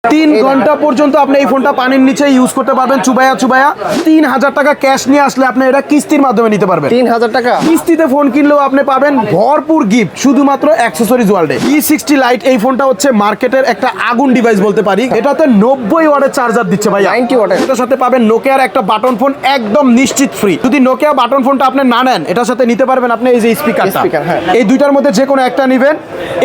3 ঘন্টা পর্যন্ত আপনি এই ফোনটা পানির নিচে ইউজ করতে পারবেন চুবায়া চুবায়া। 3000 টাকা ক্যাশ নিয়ে আসলে আপনি এটা কিস্তির মাধ্যমে নিতে পারবেন। 3000 টাকা কিস্তিতে ফোন কিনলেও আপনি পাবেন ভরপুর গিফট শুধুমাত্র অ্যাক্সেসরিজ ওয়ার্ল্ডে। E60 লাইট এই ফোনটা হচ্ছে মার্কেটের একটা আগুন ডিভাইস বলতে পারি। এটাতে 90 ওয়াটের চার্জার দিচ্ছে ভাই, 90 ওয়াটের। এটার সাথে পাবেন নোকিয়ার একটা বাটন ফোন একদম নিশ্চিত ফ্রি। যদি নোকিয়া বাটন ফোনটা আপনি না নেন, এটার সাথে নিতে পারবেন আপনি এই যে স্পিকারটা। হ্যাঁ। এই দুইটার মধ্যে যে কোনো একটা নেবেন,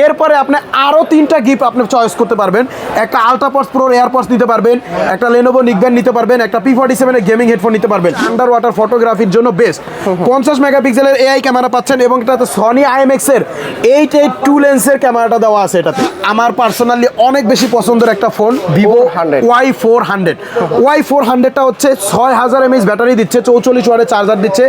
এরপরে আপনি আরো 3টা গিফট আপনি চয়েস করতে পারবেন। একটা আলট্রাপডস প্রো এয়ারপডস নিতে পারবেন, একটা লেনোভো নিকব্যান্ড নিতে পারবেন, একটা P47 এর গেমিং হেডফোন নিতে পারবেন। আন্ডার ওয়াটার ফটোগ্রাফির জন্য বেস্ট। 50 মেগাপিক্সেলের এআই ক্যামেরা পাচ্ছেন এবং এটাতে সনি IMX এর 882 লেন্সের ক্যামেরাটা দেওয়া আছে এটাতে। আমার পার্সোনালি অনেক বেশি পছন্দের একটা ফোন ভিভো Y400। Y400টা হচ্ছে 6000 mAh ব্যাটারি দিচ্ছে, 44 ওয়াটের চার্জার দিচ্ছে,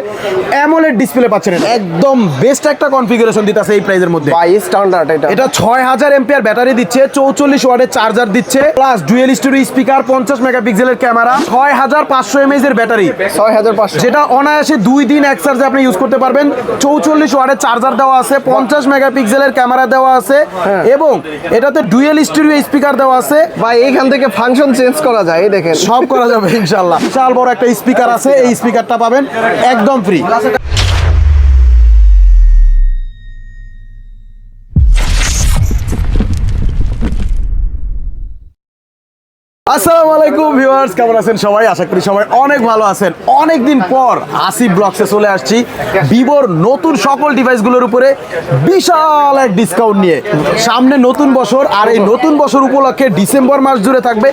অ্যামোলেড ডিসপ্লে পাচ্ছেন। একদম বেস্ট একটা কনফিগারেশন দিতেছে এই প্রাইসের মধ্যে। বাই স্ট্যান্ডার্ড এটা 6000 এম্পিয়ার ব্যাটারি দিচ্ছে, 44 ওয়াটের চার্জার দিচ্ছে, প্লাস ডুয়েল স্টোরেজ স্পিকার, 50 মেগাপিক্সেলের ক্যামেরা, 6500 mAh এর ব্যাটারি, 6500 যেটা অনায়াসে 2 দিন এক চার্জে আপনি ইউজ করতে পারবেন। 44 ওয়াটের চার্জার দেওয়া আছে, 50 মেগাপিক্সেলের ক্যামেরা দেওয়া আছে এবং এটাতে ডুয়েল স্টোরেজ স্পিকার দেওয়া আছে। ভাই এইখান থেকে ফাংশন চেঞ্জ করা যায়, এই দেখেন সব করা যাবে ইনশাআল্লাহ। বিশাল বড় একটা স্পিকার আছে, এই স্পিকারটা পাবেন একদম ফ্রি। আসসালামু আলাইকুম ভিউয়ার্স, কেমন আছেন সবাই? আশা করি সবাই অনেক ভালো আছেন। অনেকদিন পর আসিফ ব্লগসে চলে আসছি ভিভোর নতুন সকল ডিভাইসগুলোর উপরে বিশাল এক ডিসকাউন্ট নিয়ে। সামনে নতুন বছর, আর এই নতুন বছর উপলক্ষে ডিসেম্বর মাস জুড়ে থাকবে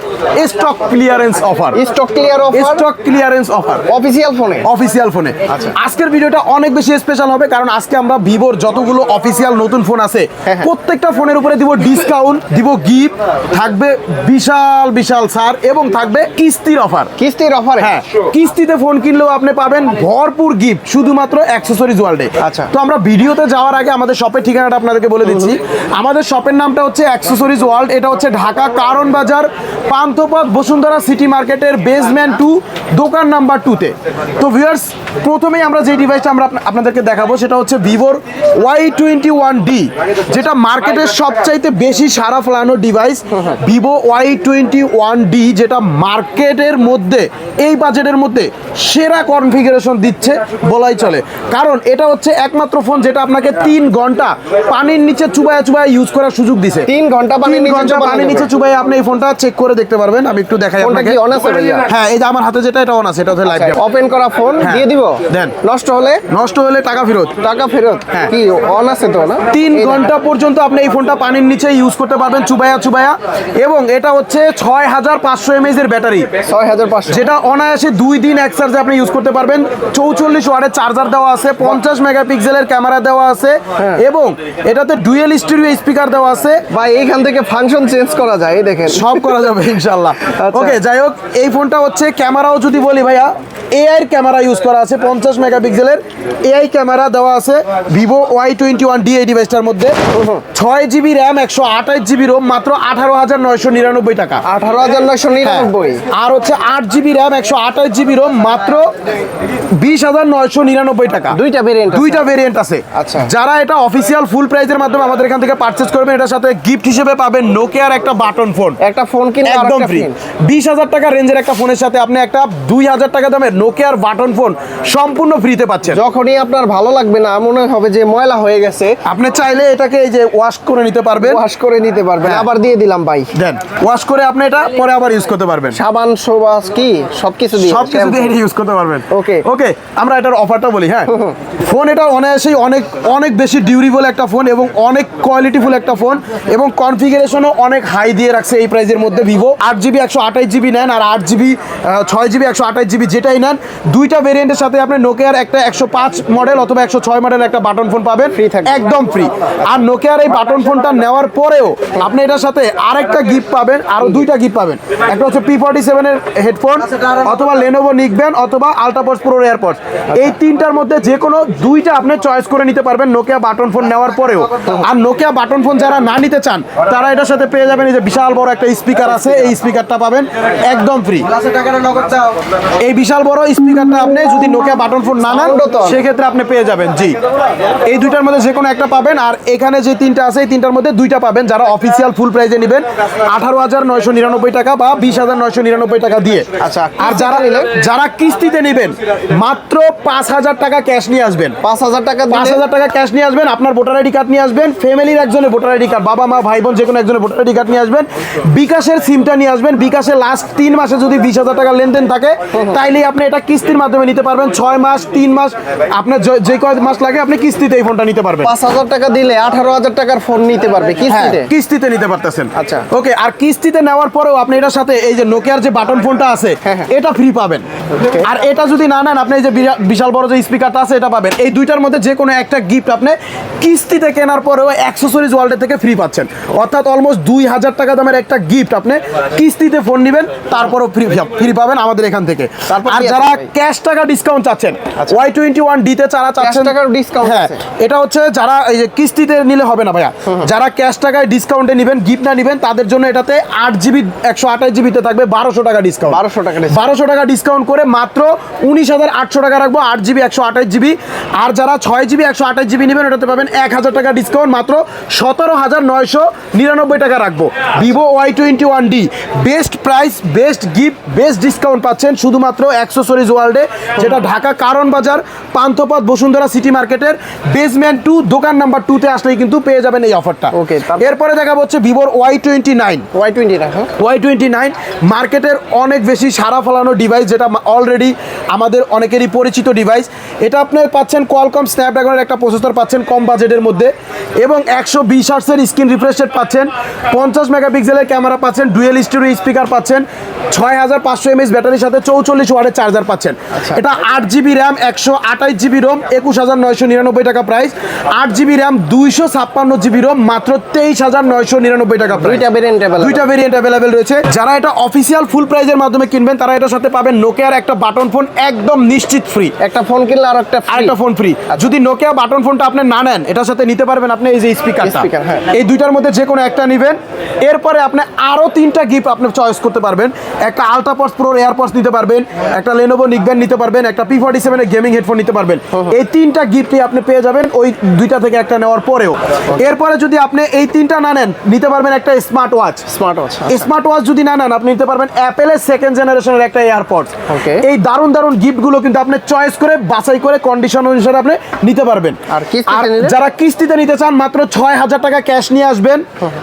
stock clearance offer. Stock clear offer, stock clearance offer official ফোনে। অফিসিয়াল ফোনে। আজকের ভিডিওটা অনেক বেশি স্পেশাল হবে, কারণ আজকে আমরা ভিভোর যতগুলো অফিসিয়াল নতুন ফোন আছে প্রত্যেকটা ফোনের উপরে দিব ডিসকাউন্ট, দিব গিফট, থাকবে বিশাল বিশাল ছাড় এবং থাকবে কিস্তির অফার। কিস্তির অফারে? হ্যাঁ, কিস্তিতে ফোন কিনলেও আপনি পাবেন ভরপুর গিফট শুধুমাত্র অ্যাক্সেসরিজ ওয়ার্ল্ডে। আচ্ছা। তো আমরা ভিডিওতে যাওয়ার আগে আমাদের শপের ঠিকানাটা আপনাদেরকে বলে দিচ্ছি। আমাদের শপের নামটা হচ্ছে অ্যাক্সেসরিজ ওয়ার্ল্ড। এটা হচ্ছে ঢাকা কারণ বাজার, পান্থপথ, বসুন্ধরা সিটি মার্কেটের বেসমেন্ট 2, দোকান নাম্বার 2-তে। তো ভিউয়ার্স, প্রথমেই আমরা যে ডিভাইসটা আমরা আপনাদেরকে দেখাবো সেটা হচ্ছে ভিভোর Y21D, যেটা মার্কেটের সবচাইতে বেশি সারা ফলানো ডিভাইস। ভিভো Y21D, যেটা মার্কেটের মধ্যে এই বাজেটের মধ্যে সেরা কনফিগারেশন দিচ্ছে বলাই চলে। কারণ এটা হচ্ছে একমাত্র ফোন যেটা আপনাকে 3 ঘন্টা পানির নিচে চুবায়া চুবায়া ইউজ করার সুযোগ দিছে। 3 ঘন্টা পানির নিচে চুবায়া আপনি এই ফোনটা চেক করে দেখতে পারবেন। আমি একটু দেখাই ফোনটা আপনাকে। কি অন আছে ভাইয়া? হ্যাঁ, এই যে আমার হাতে যেটা, এটা অন আছে। এটা হচ্ছে লাইভ। ওপেন করা ফোন দিয়ে দিব? দেন। নষ্ট হলে টাকা ফেরত। টাকা ফেরত? হ্যাঁ। কি অন আছে তো না? 3 ঘন্টা পর্যন্ত আপনি এই ফোনটা পানির নিচে ইউজ করতে পারবেন চুবায়া চুবায়া। এবং এটা হচ্ছে 6500 mAh এর ব্যাটারি, 6500, যেটা অনায়াসে 2 দিন এক চার্জে আপনি ইউজ করতে পারবেন। 44 ওয়াটের চার্জার দেওয়া আছে, 50 মেগাপিক্সেলের ক্যামেরা দেওয়া আছে এবং এটাতে ডুয়েল স্টোরেজ স্পিকার দেওয়া আছে। ভাই এইখান থেকে ফাংশন চেঞ্জ করা যায়, এই দেখেন সব করা যাবে ইনশাআল্লাহ। আচ্ছা। ওকে, যাই হোক, এই ফোনটা হচ্ছে ক্যামেরাও যদি বলি ভাইয়া, এআই ক্যামেরা ইউজ করা আছে, 50 মেগাপিক্সেলের এআই ক্যামেরা দেওয়া আছে ভিভো Y21D এই ডিভাইসটার মধ্যে। 6GB র্যাম, 128GB রোম, মাত্র 18,999 টাকা। 18,999। আর হচ্ছে 8GB র্যাম, 128GB রোম, মাত্র 20,999 টাকা। দুইটা ভেরিয়েন্ট আছে। আচ্ছা। যারা এটা অফিসিয়াল ফুল প্রাইসের মাধ্যমে আমাদের এখান থেকে পারচেজ করবেন, এটার সাথে গিফট হিসেবে পাবেন নোকিয়ার একটা বাটন ফোন। একটা ফোন কিনে একদম আরেকটা ফ্রি। ফোন। 20,000 টাকা রেঞ্জের একটা ফোনের সাথে আপনি একটা 2,000 টাকা দামের নোকিয়ার বাটন ফোন সম্পূর্ণ ফ্রিতে পাচ্ছেন। যখনই আপনার ভালো লাগবে না, মনে হবে যে ময়লা হয়ে গেছে, আপনি চাইলে এটাকে এই যে ওয়াশ করে নিতে পারবেন। ওয়াশ করে নিতে পারবেন। হ্যাঁ। আবার দিয়ে দিলাম ভাই। দেন, ওয়াশ করে আপনি এটা পরে আবার ইউজ করতে পারবেন। সাবান সোবাস কি সবকিছু দিয়ে সবকিছু দিয়ে এটা ইউজ করতে পারবেন। ওকে। ওকে, আমরা এটার অফারটা বলি। হ্যাঁ, ফোন এটা অনায়াসেই অনেক বেশি ডিউরেবল একটা ফোন এবং অনেক কোয়ালিটিফুল একটা ফোন এবং কনফিগারেশনও অনেক হাই দিয়ে রাখছে এই প্রাইসের মধ্যে। ভিভো 8GB 128GB নেন আর 8GB 6GB 128GB যেটাই নেন, দুইটা ভেরিয়েন্টের সাথে আপনি নোকিয়ার একটা 105 মডেল অথবা 106 মডেল একটা বাটন ফোন পাবেন, ফ্রি থাকবে, একদম ফ্রি। আর নোকিয়ার এই বাটন ফোনটা নেওয়ার পরেও আপনি এটার সাথে আরেকটা গিফট পাবেন, আরো 2টা গিফট পাবেন। পাবেন। একটা হচ্ছে P47 এর হেডফোন, অথবা Lenovo নিকবেন, অথবা আলট্রাপডস প্রো এয়ারপডস। এই তিনটার মধ্যে যে কোনো দুইটা আপনি চয়েস করে নিতে পারবেন নোকিয়া বাটন ফোন নেওয়ার পরেও। আর নোকিয়া বাটন ফোন যারা না নিতে চান তারা এটার সাথে পেয়ে যাবেন এই যে বিশাল বড় একটা স্পিকার আছে, এই স্পিকারটা পাবেন একদম ফ্রি। এই বিশাল বড় স্পিকারটা আপনি যদি নোকিয়া বাটন ফোন না নেন সেক্ষেত্রে আপনি পেয়ে যাবেন। জি, এই দুইটার মধ্যে যে কোনো একটা পাবেন। আর এখানে যে তিনটা আছে এই তিনটার মধ্যে দুইটা পাবেন যারা অফিসিয়াল ফুল প্রাইজে নেবেন 18,999 টাকা বা 20,999 টাকা দিয়ে। আচ্ছা, আর যারা কিস্তিতে নেবেন মাত্র 5,000 টাকা ক্যাশ নিয়ে আসবেন। 5,000 টাকা 5,000 টাকা ক্যাশ নিয়ে আসবেন, আপনার ভোটার আইডি কার্ড নিয়ে আসবেন, ফ্যামিলির একজনের ভোটার আইডি কার্ড, বাবা মা ভাই বোন যে কোনো একজনের ভোটার আইডি কার্ড নিয়ে আসবেন, বিকাশের সিমটা নিয়ে আসবেন। বিকাশে লাস্ট 3 মাসে যদি 20,000 টাকা লেনদেন থাকে তাইলেই আপনি এটা কিস্তির মাধ্যমে নিতে পারবেন। 6 মাস 3 মাস আপনার যে কয় মাস লাগে আপনি কিস্তিতে এই ফোনটা নিতে পারবেন। 5,000 টাকা দিলে 18,000 টাকার ফোন নিতে পারবে কিস্তিতে। কিস্তিতে নিতে পারতেছেন। আচ্ছা। ওকে, আর কিস্তিতে নেওয়ার পরেও আপনি এটার সাথে এই যে নোকিয়ার যে বাটন ফোনটা আছে এটা ফ্রি পাবেন। আর এটা যদি না নেন আপনি এই যে বিশাল বড় যে স্পিকারটা আছে এটা পাবেন। এই দুইটার মধ্যে যে কোনো একটা গিফট আপনি কিস্তিতে কেনার পরেও অ্যাক্সেসরিজ ওয়ার্ল্ড থেকে ফ্রি পাচ্ছেন। অর্থাৎ অলমোস্ট 2,000 টাকা দামের একটা গিফট আপনি কিস্তিতে ফোন নেবেন তারপরও ফ্রি পাবেন আমাদের এখান থেকে। আর যারা ক্যাশ টাকা ডিসকাউন্ট চাচ্ছেন Y21D তে যারা চাচ্ছেন টাকার ডিসকাউন্ট হ্যাঁ, আছে। এটা হচ্ছে যারা এই যে কিস্তিতে নিলে হবে না ভাইয়া, যারা ক্যাশ টাকায় ডিসকাউন্টে নেবেন গিফট না নেবেন তাদের জন্য এটাতে 8GB 128GB তে থাকবে 1200 টাকা ডিসকাউন্ট। 1200 টাকা ডিসকাউন্ট করে মাত্র 19,800 টাকা রাখবো 8GB 128GB। আর যারা 6GB 128GB নেবেন ওটাতে পাবেন 1,000 টাকা ডিসকাউন্ট, মাত্র 17,999 টাকা রাখবো। Vivo Y21D best price, best gift, best discount পাচ্ছেন শুধুমাত্র অ্যাক্সেসরিজ ওয়ার্ল্ডে, যেটা ঢাকা কারণ বাজার পান্থপথ বসুন্ধরা সিটি মার্কেটের বেসমেন্ট 2 দোকান নাম্বার 2 তে আসলেই কিন্তু পেয়ে যাবেন এই অফারটা। ওকে, এরপরে দেখাবো হচ্ছে ভিভোর Y29 মার্কেটের অনেক বেশি সারা ফলানো ডিভাইস, যেটা অলরেডি আমাদের অনেকেরই পরিচিত ডিভাইস। এটা আপনি পাচ্ছেন কোয়ালকম স্ন্যাপড্রাগনের একটা প্রসেসর পাচ্ছেন কম বাজেটের মধ্যে, এবং 120 হার্টজের স্ক্রিন রিফ্রেশ রেট পাচ্ছেন, 50 মেগাপিক্সেলের ক্যামেরা পাচ্ছেন, ডুয়েল স্টোরেজ স্পিকার পাচ্ছেন, 6,500 mAh ব্যাটারির সাথে 44 ওয়াটের চার্জার পাচ্ছেন। এটা 8GB র্যাম 128GB রোম 21,999 টাকা price, 8GB RAM 256GB Rome মাত্র 23,999 টাকা প্রাইস। দুইটা ভেরিয়েন্ট অ্যাভেলেবেল রয়েছে। যারা এটা অফিসিয়াল ফুল প্রাইজের মাধ্যমে কিনবেন তারা এটার সাথে পাবেন নোকিয়ার একটা বাটন ফোন একদম নিশ্চিত ফ্রি। একটা ফোন কিনলে আর একটা ফোন ফ্রি। যদি নোকিয়া বাটন ফোনটা আপনি না নেন এটার সাথে নিতে পারবেন আপনি এই যে স্পিকারটা, এই দুইটার মধ্যে যে কোনো একটা নেবেন। এরপরে আপনি আরো 3টা গিফট আপনি চয়েস করতে পারবেন। একটা আলট্রাপডস প্রো এয়ারপডস নিতে পারবেন, একটা Lenovo নিকবেন নিতে পারবেন, একটা P47 এর গেমিং হেডফোন নিতে পারবেন। এই 3টা গিফটই আপনি পেয়ে যাবেন ওই দুইটা থেকে একটা নেওয়ার পরেও। এরপরে যদি আপনি এই 3টা না নেন নিতে পারবেন একটা স্মার্ট ওয়াচ যদি না নেন আপনি নিতে পারবেন অ্যাপেলের 2nd জেনারেশনের একটা এয়ারপডস। এই দারুণ গিফটগুলো কিন্তু আপনি চয়েস করে বাছাই করে কন্ডিশন অনুসারে আপনি নিতে পারবেন। আর যারা কিস্তিতে নিতে চান মাত্র 6,000 টাকা ক্যাশ নিয়ে আসবেন,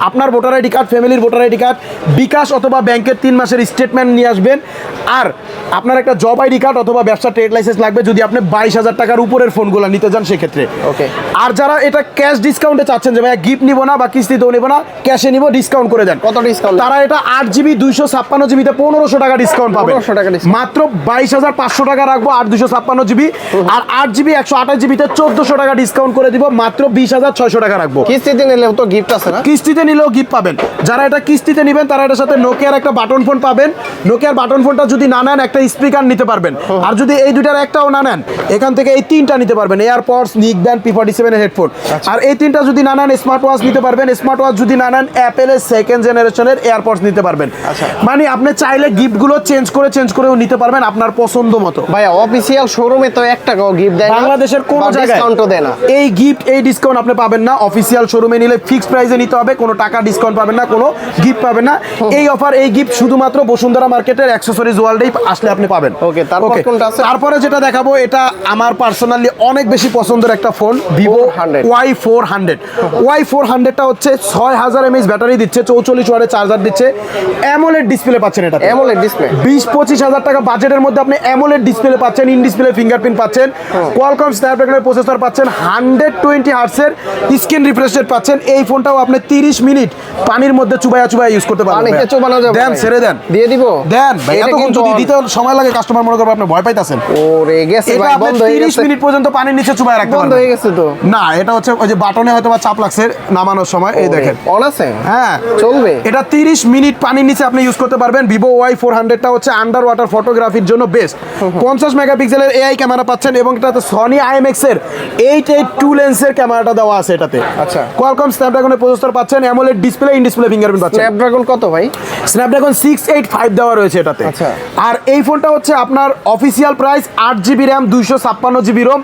আপনার ভোটার আইডি কার্ড, ফ্যামিলির ভোটার আইডি কার্ড, বিকাশ অথবা ব্যাংকের 3 মাসের স্টেটমেন্ট নিয়ে আসবেন, আর আপনার একটা জব আইডি কার্ড অথবা ব্যবসা ট্রেড লাইসেন্স লাগবে যদি আপনি 22,000 টাকার উপরের ফোনগুলো নিতে চান সেক্ষেত্রে। আর যারা এটা ক্যাশ ডিসকাউন্টে চাচ্ছেন যে ভাইয়া গিফট নিব না বা কিস্তিতেও নিব না, ক্যাশে নিব, ডিসকাউন্ট করে দেন। কত ডিসকাউন্ট? তারা এটা 8GB 256GB তে 1,500 টাকা ডিসকাউন্ট পাবে। মাত্র 22,500 টাকা রাখবো 8/256GB, আর 8GB 128GB তে 1,400 টাকা ডিসকাউন্ট করে দিব, মাত্র 20,600 টাকা রাখবো। কিস্তিতে নিলেও তো গিফট আছে না? কিস্তিতে নিলেও গিফট পাবেন। যারা এটা কিস্তিতে নেবেন তারা এটার সাথে নোকিয়ার একটা বাটন ফোন পাবেন। নোকিয়ার বাটন ফোনটা যদি না নেন একটা স্পিকার নিতে পারবেন। আর যদি এই দুইটার একটাও না নেন এখান থেকে এই 3টা নিতে পারবেন, এয়ারপডস, নিকব্যান্ড, P47 এর হেডফোন। আর এই 3টা যদি না নেন স্মার্ট ওয়াচ নিতে পারবেন। স্মার্ট ওয়াচ যদি না নেন অ্যাপেলের 2nd জেনারেশনের এয়ারপডস নিতে পারবেন। মানে আপনি চাইলে গিফটগুলো চেঞ্জ করেও নিতে পারবেন আপনার পছন্দ মতো। ভাইয়া অফিসিয়াল শোরুমে তো 1 টাকাও গিফট দেয় না, বাংলাদেশের কোন জায়গায় ডিসকাউন্টও দেয় না। এই গিফট এই ডিসকাউন্ট আপনি পাবেন না। অফিসিয়াল শোরুমে নিলে ফিক্সড প্রাইসে নিতে হবে, কোনো টাকা ডিসকাউন্ট পাবেন না, কোনো গিফট পাবেন না। এই অফার এই গিফট শুধুমাত্র বসুন্ধরা মার্কেটের অ্যাক্সেসরিজ ওয়ার্ল্ডেই আসলে আপনি পাবেন। ওকে, তারপর কোনটা আছে? তারপরে যেটা দেখাবো এটা আমার পার্সোনালি অনেক বেশি পছন্দের একটা ফোন, ভিভো Y400টা হচ্ছে 6,000 mAh ব্যাটারি দিচ্ছে, 44 ওয়াটের চার্জার দিচ্ছে, অ্যামোলেড ডিসপ্লে পাচ্ছেন। এটা অ্যামোলেড ডিসপ্লে 20-25 হাজার টাকা বাজেটের মধ্যে আপনি অ্যামোলেড অ্যামোলেড ডিসপ্লে পাচ্ছেন, ইন ডিসপ্লে ফিঙ্গারপ্রিন্ট পাচ্ছেন, কোয়ালকম স্ন্যাপড্রাগনের প্রসেসর পাচ্ছেন, 120 হার্টজের স্ক্রিন রিফ্রেশ রেট পাচ্ছেন। এই ফোনটাও আপনি 30 মিনিট পানির মধ্যে চুবাইয়া ইউজ করতে পারবেন। পানিতে চুবানো যাবে দেন, ভাই? ছেড়ে দেন, দিয়ে দিব? দেন ভাই, এটা এতক্ষণ কিন্তু যদি দিতে সময় লাগে কাস্টমার মনে করবে আপনি ভয় পাইতাছেন। ওরে গেছে এটা ভাই, আপনি বন্ধ হয়ে 30 গেছে। মিনিট পর্যন্ত পানির নিচে চুবাইয়া রাখতে বন্ধ পারবেন। হয়ে গেছে তো। না, এটা হচ্ছে ওই যে বাটনে হয়তো বা চাপ লাগছে নামানোর সময়, এই দেখেন। অন আছে? হ্যাঁ, চলবে। এটা 30 মিনিট পানির নিচে আপনি ইউজ করতে পারবেন। ভিভো Y400টা হচ্ছে আন্ডার ওয়াটার ফটোগ্রাফির জন্য বেস্ট। 50 মেগাপিক্সেলের এআই ক্যামেরা পাচ্ছেন এবং এটাতে সনি IMX এর 882 লেন্সের ক্যামেরাটা দেওয়া আছে এটাতে। আচ্ছা। কোয়ালকম স্ন্যাপড্রাগনের প্রসেসর পাচ্ছেন, AMOLED display, in display fingerprint পাচ্ছেন। স্ন্যাপড্রাগন কত ভাই? স্ন্যাপড্রাগন 685 দেওয়া রয়েছে এটাতে। আচ্ছা। আর এই ফোনটা হচ্ছে আপনার official price 8GB RAM 256GB Rome,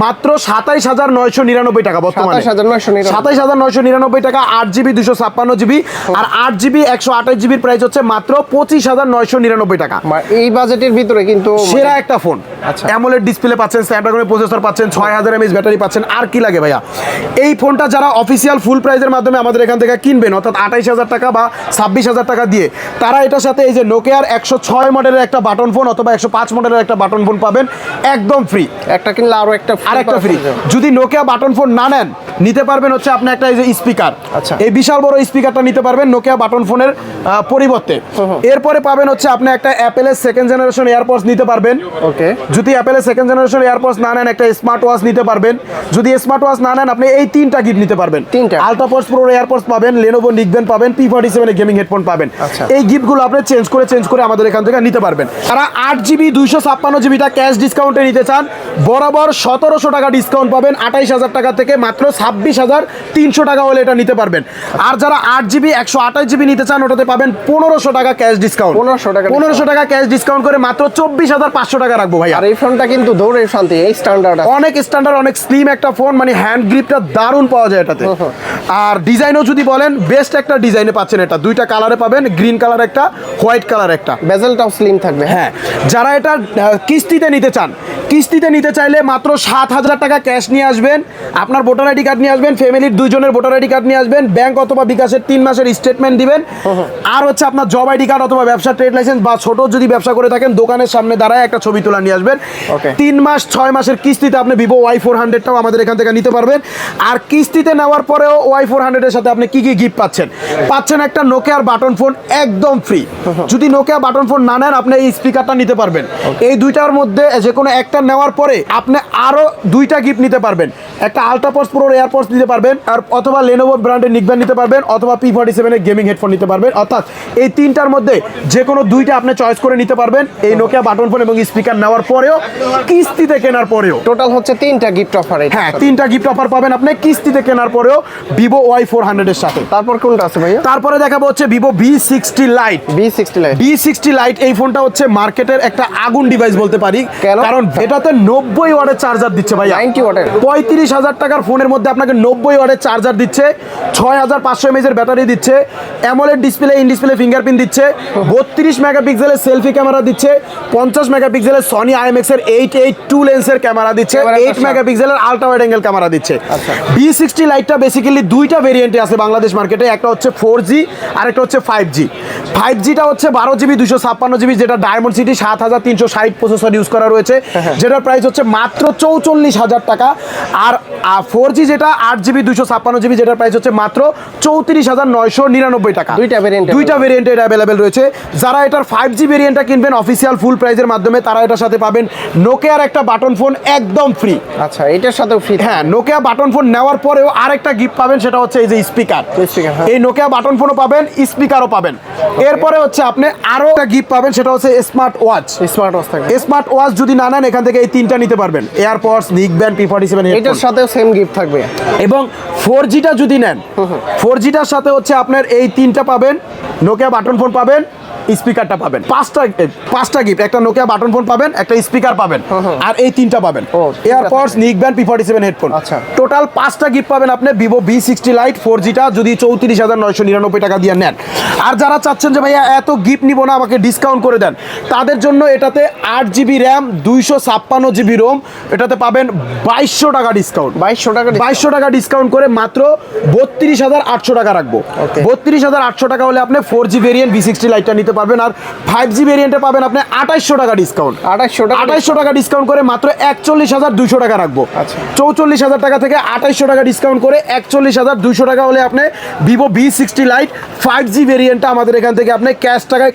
মাত্র 27999 টাকা বর্তমানে। 27999 27999 টাকা, 8GB 256GB। আর 8GB 128GB প্রাইস হচ্ছে মাত্র 25999 টাকা। এই বাজেটের ভিতরে কিন্তু সেরা একটা ফোন। আচ্ছা। অ্যামোলেড ডিসপ্লে পাচ্ছেন, স্ন্যাপড্রাগনের প্রসেসর পাচ্ছেন, 6000 mAh ব্যাটারি পাচ্ছেন। আর কি লাগে ভাইয়া? এই ফোনটা যারা অফিসিয়াল ফুল প্রাইজের মাধ্যমে আমাদের এখান থেকে কিনবেন, অর্থাৎ 28000 টাকা বা 26000 টাকা দিয়ে, তারা এটার সাথে এই যে নোকিয়ার 106 মডেলের একটা বাটন ফোন অথবা 105 মডেলের একটা বাটন ফোন পাবেন একদম ফ্রি। একটা কিনলে আরো একটা আরেকটা ফ্রি। যদি নোকিয়া বাটন ফোন না নেন, নিতে পারবেন হচ্ছে আপনি একটা এই যে স্পিকার। আচ্ছা। এই বিশাল বড় স্পিকারটা নিতে পারবেন নোকিয়া বাটন ফোনের পরিবর্তে। এরপরে পাবেন হচ্ছে আপনি একটা অ্যাপেলের সেকেন্ড জেনারেশন এয়ারপডস নিতে পারবেন। ওকে। যদি অ্যাপেলের সেকেন্ড জেনারেশন এয়ারপডস না নেন, একটা স্মার্ট ওয়াচ নিতে পারবেন। যদি স্মার্ট ওয়াচ না নেন, আপনি এই তিনটা গিফট নিতে পারবেন। তিনটা? আলট্রাপডস প্রো এয়ারপডস পাবেন, লেনোভো নিকবেন পাবেন, P47 গেমিং হেডফোন পাবেন। আচ্ছা। এই গিফটগুলো আপনি চেঞ্জ করে আমাদের এখান থেকে নিতে পারবেন। তারা 8GB 256GBটা ক্যাশ ডিসকাউন্টে নিতে চান, বরাবর 1700 টাকা ডিসকাউন্ট পাবেন। 28000 টাকা থেকে মাত্র 26300 টাকা হলে এটা নিতে পারবেন। আর যারা 8GB 128GB নিতে চান, ওটাতে পাবেন 1500 টাকা ক্যাশ ডিসকাউন্ট। 1500 টাকা ক্যাশ ডিসকাউন্ট করে মাত্র 24500 টাকা রাখবো ভাই। আর এই ফোনটা কিন্তু দৌড়ে শান্তি, এই স্ট্যান্ডার্ড অনেক স্ট্যান্ডার্ড, অনেক স্লিম একটা ফোন, মানে হ্যান্ড গ্রিপটা দারুণ পাওয়া যায় এটাতে। আর ডিজাইনও যদি বলেন, বেস্ট একটা ডিজাইনে পাচ্ছেন। এটা দুইটা কালারে পাবেন, গ্রিন কালার একটা, হোয়াইট কালার একটা। বেজেলটাও স্লিম থাকবে। হ্যাঁ, যারা এটা কিস্তিতে নিতে চান, কিস্তিতে নিতে চাইলে মাত্র 7000 টাকা ক্যাশ নিয়ে আসবেন, আপনার ভোটার আইডি কার্ড নিয়ে আসবেন, ফ্যামিলির 2 জনের ভোটার আইডি কার্ড নিয়ে আসবেন, ব্যাংক অথবা বিকাশের 3 মাসের স্টেটমেন্ট দিবেন, আর হচ্ছে আপনার জব আইডি কার্ড অথবা ব্যবসা ট্রেড লাইসেন্স বা ছোট যদি ব্যবসা করে থাকেন, দোকানের সামনে দাঁড়ায় একটা ছবি তোলা নিয়ে আসবেন। Okay. 3 মাস 6 মাসের কিস্তিতে আপনি ভিভো Y400টাও আমাদের এখান থেকে নিতে পারবেন। আর কিস্তিতে নেওয়ার পরেও Y400 এর সাথে আপনি কি কি গিফট পাচ্ছেন? পাচ্ছেন একটা নোকিয়ার বাটন ফোন একদম ফ্রি। যদি নোকিয়া বাটন ফোন না নেন, আপনি এই স্পিকারটা নিতে পারবেন। এই দুইটার মধ্যে যে কোনো একটা নেওয়ার পরে আপনি আরো 2টা গিফট নিতে পারবেন। একটা আলট্রাপডস প্রো এয়ারপডস নিতে পারবেন, আর অথবা লেনোভো ব্র্যান্ডের নিকবেন নিতে পারবেন, অথবা P47 এর গেমিং হেডফোন নিতে পারবেন। অর্থাৎ এই তিনটার মধ্যে যে কোনো 2টা আপনি চয়েস করে নিতে পারবেন এই নোকিয়া বাটন ফোন এবং স্পিকার নেওয়ার পরেও, কিস্তিতে কেনার পরেও। টোটাল হচ্ছে 3টা গিফট অফার। হ্যাঁ, 3টা গিফট অফার পাবেন আপনি কিস্তিতে কেনার পরেও ভিভো Y400 এর সাথে। তারপর কোনটা আছে ভাইয়া? তারপরে দেখাবো হচ্ছে Vivo V60 light. V60 light. V60 light এই ফোনটা হচ্ছে মার্কেটের একটা আগুন ডিভাইস বলতে পারি। কেন? কারণ এটাতে 90 ওয়াটের চার্জার দিচ্ছে ভাই। 90 ওয়াটের? 35000 টাকার ফোনের মধ্যে আপনাকে 90 ওয়াটের চার্জার দিচ্ছে, 6500 mAh এর ব্যাটারি দিচ্ছে, AMOLED display, in display fingerprint দিচ্ছে, 32 মেগাপিক্সেলের সেলফি ক্যামেরা দিচ্ছে, 50 মেগাপিক্সেলের সনি IMX এর 882 লেন্সের ক্যামেরা দিচ্ছে, 8 মেগাপিক্সেলের আলট্রা ওয়াইড অ্যাঙ্গেল ক্যামেরা দিচ্ছে। আচ্ছা। V60 লাইটটা বেসিক্যালি 2টা ভেরিয়েন্টে আছে বাংলাদেশ মার্কেটে। একটা হচ্ছে 4G আর একটা হচ্ছে 5G। 5Gটা হচ্ছে 12GB 256GB, যেটা ডায়মন্ড সিটি 7360 প্রসেসর ইউজ করা রয়েছে, যেটার প্রাইস হচ্ছে মাত্র 44000 টাকা। আর 4G যেটা 8GB 256GB, যেটার প্রাইস হচ্ছে মাত্র 34999 টাকা। দুইটা ভেরিয়েন্টে এটা অ্যাভেলেবেল রয়েছে। যারা এটার 5G ভেরিয়েন্টটা কিনবেন অফিসিয়াল ফুল প্রাইজের মাধ্যমে, তারা এটার সাথে পাবেন নোকিয়ার একটা বাটন ফোন একদম ফ্রি। আচ্ছা, এটার সাথেও ফ্রি? হ্যাঁ, নোকিয়া বাটন ফোন নেওয়ার পরেও আরেকটা গিফট পাবেন, সেটা হচ্ছে এই যে স্পিকার। এই নোকিয়া বাটন ফোনও পাবেন, স্পিকারও পাবেন। এরপরে হচ্ছে আপনি আরো একটা গিফট পাবেন, সেটা হচ্ছে স্মার্ট ওয়াচ। স্মার্ট ওয়াচ থাকবে? স্মার্ট ওয়াচ যদি না নেন, এখান থেকে এই 3টা নিতে পারবেন, এয়ারপডস, নিকবেন, P47 এটার সাথেও সেম গিফট থাকবে। এবং 4Gটা যদি নেন, 4Gটার সাথে হচ্ছে আপনার এই 3টা পাবেন, নোকিয়া বাটন ফোন পাবেন, স্পিকারটা পাবেন। পাঁচটা গিফট, একটা নোকিয়া বাটন ফোন পাবেন, একটা স্পিকার পাবেন, আর এই 3টা পাবেন, এয়ারপডস, নিকবেন, P47 হেডফোন। আচ্ছা, টোটাল 5টা গিফট পাবেন আপনি ভিভো V60 লাইট 4Gটা যদি 34999 টাকা দিয়ে নেন। আর যারা চাচ্ছেন যে ভাইয়া এত গিফট নিব না, আমাকে ডিসকাউন্ট করে দেন, তাদের জন্য এটাতে 8GB র্যাম 256GB রোম, এটাতে পাবেন 2200 টাকা ডিসকাউন্ট। 2200 টাকা ডিসকাউন্ট করে মাত্র 32800 টাকা রাখবো। 32800 টাকা হলে আপনি 4G ভেরিয়েন্ট V60 লাইটটা নিতে পারবেন। আর 5G ভেরিয়েন্টে পাবেন আপনি 2800 টাকা ডিসকাউন্ট। 2800 টাকা ডিসকাউন্ট করে মাত্র 41,200 টাকা রাখবো। আচ্ছা। 44,000 টাকা থেকে 2800 টাকা ডিসকাউন্ট করে 41,200 টাকা হলে আপনি ভিভো V60 লাইট 5G ভেরিয়েন্টটা আমাদের এখান থেকে আপনি ক্যাশ টাকায়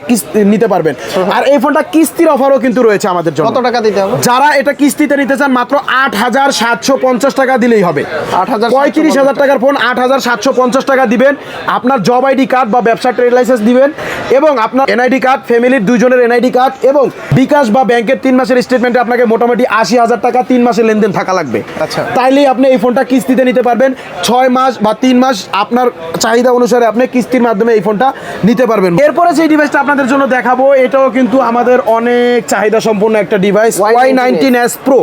নিতে পারবেন। আর এই ফোনটা কিস্তির অফারও কিন্তু রয়েছে আমাদের জন্য। কত টাকা দিতে হবে? যারা এটা কিস্তিতে নিতে চান মাত্র 8,750 টাকা দিলেই হবে। 35,000 টাকার ফোন 8,750 টাকা দিবেন। আপনার জব আইডি কার্ড বা ব্যবসা ট্রেড লাইসেন্স দিবেন এবং আপনার এনআইডি কার্ড, ফ্যামিলির 2 জনের এনআইডি কার্ড এবং বিকাশ বা ব্যাংকের 3 মাসের স্টেটমেন্টে আপনাকে মোটামুটি 80,000 টাকা 3 মাসের লেনদেন থাকা লাগবে। আচ্ছা। তাইলেই আপনি এই ফোনটা কিস্তিতে নিতে পারবেন। 6 মাস বা 3 মাস আপনার চাহিদা অনুসারে আপনি কিস্তির মাধ্যমে এই ফোনটা নিতে পারবেন। এরপরে যে ডিভাইসটা আপনাদের জন্য দেখাবো এটাও কিন্তু আমাদের অনেক চাহিদা সম্পন্ন একটা ডিভাইস, Y19s Pro।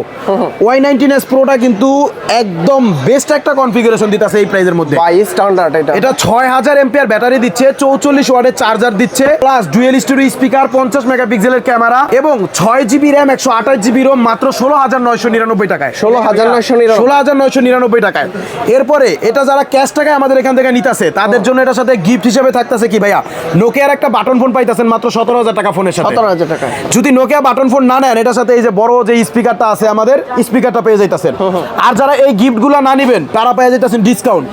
Y19s Proটা কিন্তু একদম বেস্ট একটা কনফিগারেশন দিতেছে এই প্রাইসের মধ্যে। বাই স্ট্যান্ডার্ড এটা 6000 এম্পিয়ার ব্যাটারি দিচ্ছে, 44 ওয়াটের চার্জার দিচ্ছে, প্লাস ডুয়েল স্টোরেজ স্পিকার, 50 মেগাপিক্সেলের ক্যামেরা এবং 6GB RAM 128GB ROM মাত্র 16,999 টাকায়। 16,999 টাকায়। এরপরে এটা যারা ক্যাশ টাকায় আমাদের এখান থেকে নিতেছে তাদের জন্য এটার সাথে গিফট হিসেবে থাকতেছে কি ভাইয়া, নোকিয়ার একটা বাটন ফোন পাইতেছেন মাত্র 17,000 টাকা ফোনের সাথে। 17,000 টাকা। যদি নোকিয়া বাটন ফোন না নেন এটার সাথে এই যে বড় যে স্পিকারটা আছে আমাদের স্পিকারটা পেয়ে যাইতেছেন। আর যারা এই গিফটগুলো না নেবেন তারা পেয়ে যাইতেছেন ডিসকাউন্ট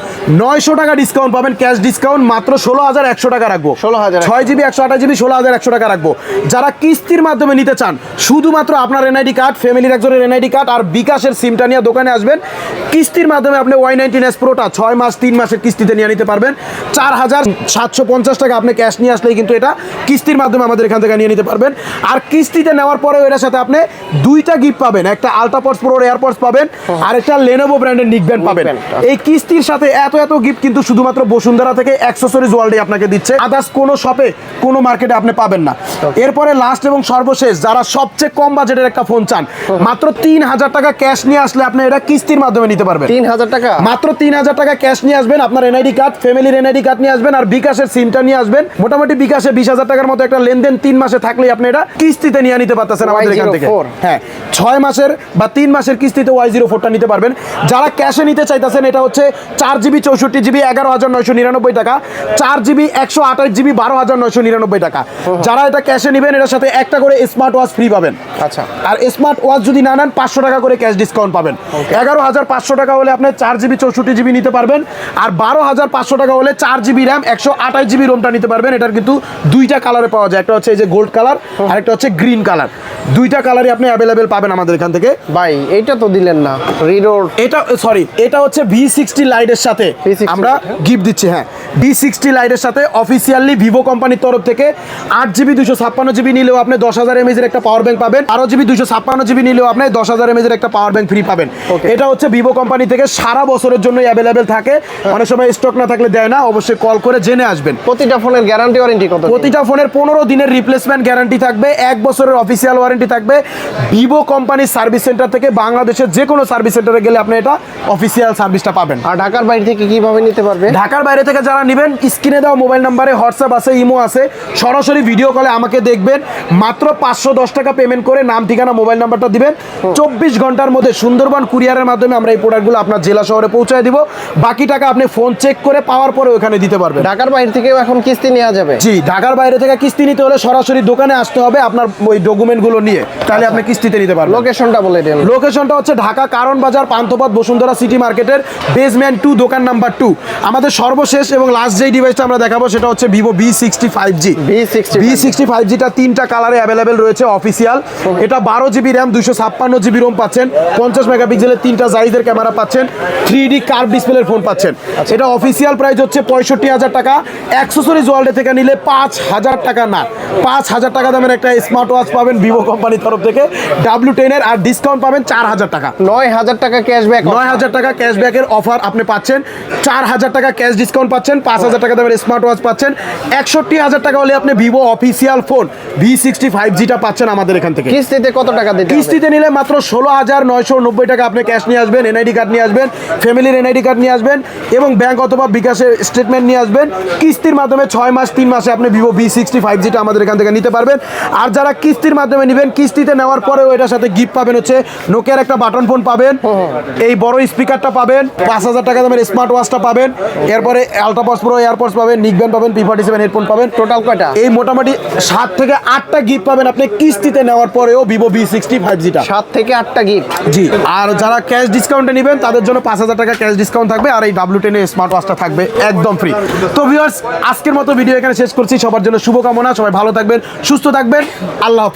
900 টাকা ডিসকাউন্ট পাবেন, ক্যাশ ডিসকাউন্ট মাত্র 16,100 টাকা রাখবো। 16,000 6GB 128GB 16,100 টাকা রাখবো। যারা কিস্তির মাধ্যমে নিতে চান শুধুমাত্র আপনার এনআইডি কার্ড, ফ্যামিলির একজনের এনআইডি কার্ড আর বিকাশের সিমটা নিয়ে দোকানে আসবেন। কিস্তির মাধ্যমে আপনি Y19s Proটা 6 মাস 3 মাসের কিস্তিতে নিয়ে নিতে পারবেন। 4,750 টাকা আপনি ক্যাশ নিয়ে আসলেই কিন্তু এটা কিস্তির মাধ্যমে আমাদের এখান থেকে নিয়ে নিতে পারবেন। আর কিস্তিতে নেওয়ার পরেও এটার সাথে আপনি 2টা গিফট পাবেন, একটা আলট্রাপডস প্রোর এয়ারপডস পাবেন আর একটা Lenovo ব্র্যান্ডের নিকব্যান্ড পাবেন। এই কিস্তির সাথে এত গিফট কিন্তু শুধুমাত্র বসুন্ধরা থেকে অ্যাক্সেসরিজ ওয়ার্ল্ডে আপনাকে দিচ্ছে, আদার্স কোনো শপে কোনো মার্কেটে আপনি পাবেন না। এরপরে লাস্ট এবং সর্বশেষ যারা সবচেয়ে কম বাজেটের একটা ফোন চান মাত্র 3,000 টাকা ক্যাশ নিয়ে আসলে আপনি এটা কিস্তির মাধ্যমে নিতে পারবেন। 3,000 টাকা, মাত্র 3,000 টাকা ক্যাশ নিয়ে আসবেন, আপনার এনআইডি কার্ড, ফ্যামিলির এনআইডি কার্ড নিয়ে আসবেন আর বিকাশের সিমটা নিয়ে আসবেন। মোটামুটি বিকাশে 20,000 টাকার মতো একটা লেনদেন 3 মাসে থাকলেই আপনি এটা কিস্তিতে নিয়ে নিতে পারতেছেন আমাদের এখান থেকে। হ্যাঁ, 6 মাসের বা 3 মাসের কিস্তিতে Y04টা নিতে পারবেন। যারা ক্যাশে নিতে চাইতেছেন এটা হচ্ছে 4GB 64GB 11,999 টাকা, 4GB 128GB 12,999 টাকা। যারা এটা ক্যাশে নেবেন এটার সাথে একটা করে স্মার্ট ওয়াচ ফ্রি পাবেন। আচ্ছা। আর স্মার্ট ওয়াচ যদি না নেন 500 টাকা করে ক্যাশ ডিসকাউন্ট পাবেন। 11,500 টাকা হলে আপনি 4GB 64GB নিতে পারবেন আর 12,500 টাকা হলে 4GB RAM 128GB রোমটা নিতে পারবেন। এটার কিন্তু 2টা কালারে পাওয়া যায়, একটা হচ্ছে এই যে গোল্ড কালার আর একটা হচ্ছে গ্রিন কালার। 2টা কালারই আপনি অ্যাভেলেবেল পাবেন আমাদের এখান থেকে। ভাই এইটা তো দিলেন না, রিডোর এটা হচ্ছে V60 লাইটের সাথে V60 আমরা গিফট দিচ্ছি। হ্যাঁ, V60 লাইটের সাথে অফিসিয়ালি ভিভো কোম্পানির তরফ থেকে 8GB 256GB নিলেও আপনি 10,000 mAh এর একটা পাওয়ার ব্যাংক পাবেন, 12GB 256GB নিলেও আপনি 10,000 mAh এর একটা পাওয়ার ব্যাংক ফ্রি পাবেন। এটা হচ্ছে ভিভো কোম্পানি থেকে সারা বছরের জন্য অ্যাভেলেবেল থাকে, অনেক সময় স্টক না থাকলে দেয় না, অবশ্যই কল করে জেনে আসবেন। প্রতিটা ফোনের গ্যারান্টি ওয়ারেন্টি কত? প্রতিটা ফোনের 15 দিনের রিপ্লেসমেন্ট গ্যারান্টি থাকবে, 1 বছরের অফিসিয়াল ওয়ারেন্টি থাকবে। ভিভো কোম্পানির সার্ভিস সেন্টার থেকে বাংলাদেশের যে কোনো সার্ভিস সেন্টারে গেলে আপনি এটা অফিসিয়াল সার্ভিসটা পাবেন। আর ঢাকার বাইরে থেকে কিভাবে নিতে পারবে? ঢাকার বাইরে থেকে যারা নেবেন স্ক্রিনে দেওয়া মোবাইল নাম্বারে হোয়াটসঅ্যাপ আছে, ইমো আছে, সরাসরি ভিডিও কলে আমাকে দেখবেন। মাত্র 510 টাকা পেমেন্ট করে নাম, ঠিকানা, মোবাইল নাম্বারটা দিবেন। 24 ঘন্টার মধ্যে সুন্দরবন কুরিয়ারের মাধ্যমে আমরা এই প্রোডাক্টগুলো আপনার জেলা শহরে পৌঁছায় দিব। বাকি টাকা আপনি ফোন চেক করে পাওয়ার পরে ওখানে দিতে পারবেন। ঢাকার বাইরে থেকেও এখন কিস্তি নেওয়া যাবে? জি, ঢাকার বাইরে থেকে কিস্তি নিতে হলে সরাসরি দোকানে আসতে হবে আপনার ওই ডকুমেন্টগুলো নিয়ে, তাহলে আপনি কিস্তিতে নিতে পারবেন। লোকেশনটা বলে দিন। লোকেশনটা হচ্ছে ঢাকা কারণ বাজার পান্থপথ বসুন্ধরা সিটি মার্কেটের বেসমেন্ট 2 দোকান নাম্বার 2। আমাদের সর্বশেষ এবং লাস্ট যেই ডিভাইসটা আমরা দেখাবো সেটা হচ্ছে ভিভো V65G। V65Gটা 3টা কালারে অ্যাভেলেবেল রয়েছে অফিসিয়াল। এটা 12GB RAM 256GB ROM পাচ্ছেন, 50 মেগাপিক্সেলের 3টা সাইজের ক্যামেরা পাচ্ছেন, 3D কার্ভ ডিসপ্লের ফোন পাচ্ছেন। এটা অফিসিয়াল প্রাইস হচ্ছে 65,000 টাকা। অ্যাক্সেসরিজ ওয়ার্ল্ড থেকে নিলে 5,000 টাকা না 5,000 টাকা দামের একটা স্মার্ট ওয়াচ পাবেন ভিভো কোম্পানির তরফ থেকে W10 এর, আর ডিসকাউন্ট পাবেন 4,000 টাকা। 9,000 টাকা ক্যাশব্যাক, 9,000 টাকা ক্যাশব্যাকের অফার আপনি পাচ্ছেন, 4,000 টাকা ক্যাশ ডিসকাউন্ট পাচ্ছেন, 5,000 টাকা দামের স্মার্ট ওয়াচ পাচ্ছেন। 61,000 টাকা হলে আপনি ভিভো অফিসিয়াল ফোন V65Gটা পাচ্ছেন আমাদের এখান থেকে। কিস্তিতে কত টাকা দিতে হবে? কিস্তিতে নিলে মাত্র 16,990 টাকা আপনি ক্যাশ নিয়ে আসবেন, এনআইডি কার্ড নিয়ে আসবেন, ফ্যামিলির এনআইডি কার্ড নিয়ে আসবেন এবং ব্যাংক অথবা বিকাশের স্টেটমেন্ট নিয়ে আসবেন। কিস্তির মাধ্যমে 6 মাস 3 মাসে আপনি ভিভো V65Gটা আমাদের এখান থেকে নিতে পারবেন। আর যারা কিস্তির মাধ্যমে নেবেন, কিস্তিতে নেওয়ার পরেও এটার সাথে গিফট পাবেন হচ্ছে নোকিয়ার একটা বাটন ফোন পাবেন, এই বড় স্পিকারটা পাবেন, 5,000 টাকা দামের স্মার্ট ওয়াচটা পাবেন, এরপরে আলট্রাপডস প্রো এয়ারপডস পাবেন, নিকব্যান্ড পাবেন, P47 হেডফোন পাবেন। টোটাল কয়টা? এই মোটামুটি 7 থেকে 8টা গিফট পাবেন আপনি কিস্তিতে নেওয়ার পরেও ভিভো V60 5G টা। 7 থেকে 8টা গিফট। জি, আর যারা ক্যাশ ডিসকাউন্টে নেবেন তাদের জন্য 5000 টাকা ক্যাশ ডিসকাউন্ট থাকবে, আর এই W10 স্মার্ট ওয়াচটা থাকবে একদম ফ্রি। তো ভিউয়ার্স, আজকের মতো ভিডিও এখানে শেষ করছি। সবার জন্য শুভকামনা, সবাই ভালো থাকবেন, সুস্থ থাকবেন, আল্লাহ হাফেজ।